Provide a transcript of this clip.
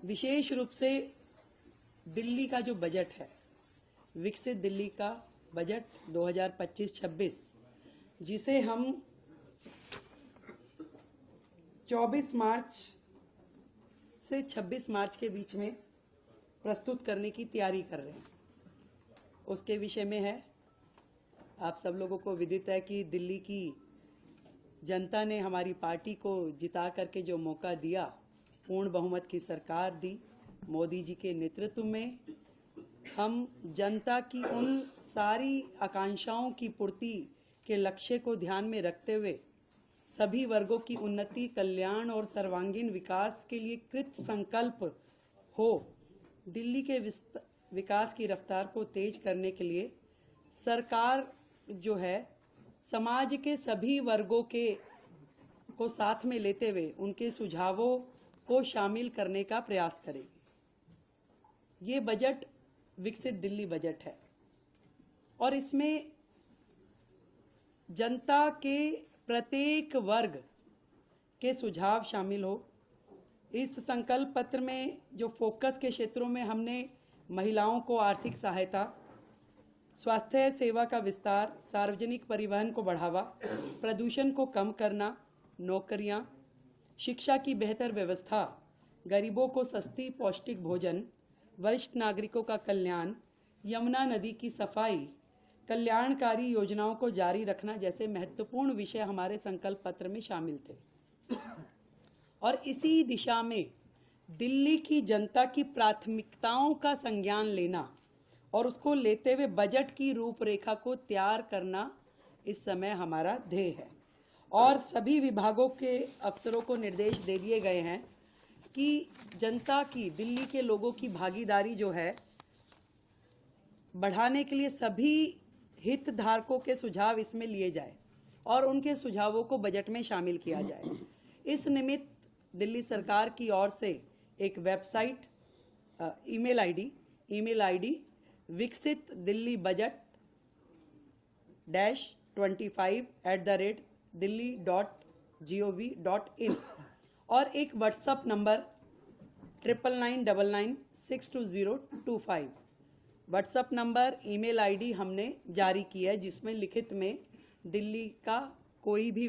विशेष रूप से दिल्ली का जो बजट है, विकसित दिल्ली का बजट 2025-26, जिसे हम 24 मार्च से 26 मार्च के बीच में प्रस्तुत करने की तैयारी कर रहे हैं, उसके विषय में है। आप सब लोगों को विदित है कि दिल्ली की जनता ने हमारी पार्टी को जिता करके जो मौका दिया, पूर्ण बहुमत की सरकार दी मोदी जी के नेतृत्व में, हम जनता की उन सारी आकांक्षाओं की पूर्ति के लक्ष्य को ध्यान में रखते हुए सभी वर्गों की उन्नति, कल्याण और सर्वांगीण विकास के लिए कृत संकल्प हो दिल्ली के विकास की रफ्तार को तेज करने के लिए सरकार जो है समाज के सभी वर्गों को साथ में लेते हुए उनके सुझावों को शामिल करने का प्रयास करेगी। ये बजट विकसित दिल्ली बजट है और इसमें जनता के प्रत्येक वर्ग के सुझाव शामिल हो। इस संकल्प पत्र में जो फोकस के क्षेत्रों में हमने महिलाओं को आर्थिक सहायता, स्वास्थ्य सेवा का विस्तार, सार्वजनिक परिवहन को बढ़ावा, प्रदूषण को कम करना, नौकरियां, शिक्षा की बेहतर व्यवस्था, गरीबों को सस्ती पौष्टिक भोजन, वरिष्ठ नागरिकों का कल्याण, यमुना नदी की सफाई, कल्याणकारी योजनाओं को जारी रखना जैसे महत्वपूर्ण विषय हमारे संकल्प पत्र में शामिल थे। और इसी दिशा में दिल्ली की जनता की प्राथमिकताओं का संज्ञान लेना और उसको लेते हुए बजट की रूपरेखा को तैयार करना इस समय हमारा ध्येय है। और सभी विभागों के अफसरों को निर्देश दे दिए गए हैं कि जनता की, दिल्ली के लोगों की भागीदारी जो है बढ़ाने के लिए सभी हितधारकों के सुझाव इसमें लिए जाए और उनके सुझावों को बजट में शामिल किया जाए। इस निमित्त दिल्ली सरकार की ओर से एक वेबसाइट, ईमेल आईडी विकसित दिल्ली बजट -25@delhi.gov.in और एक WhatsApp number 9999962025 WhatsApp number, email ID हमने जारी की है, जिसमें लिखित में दिल्ली का कोई भी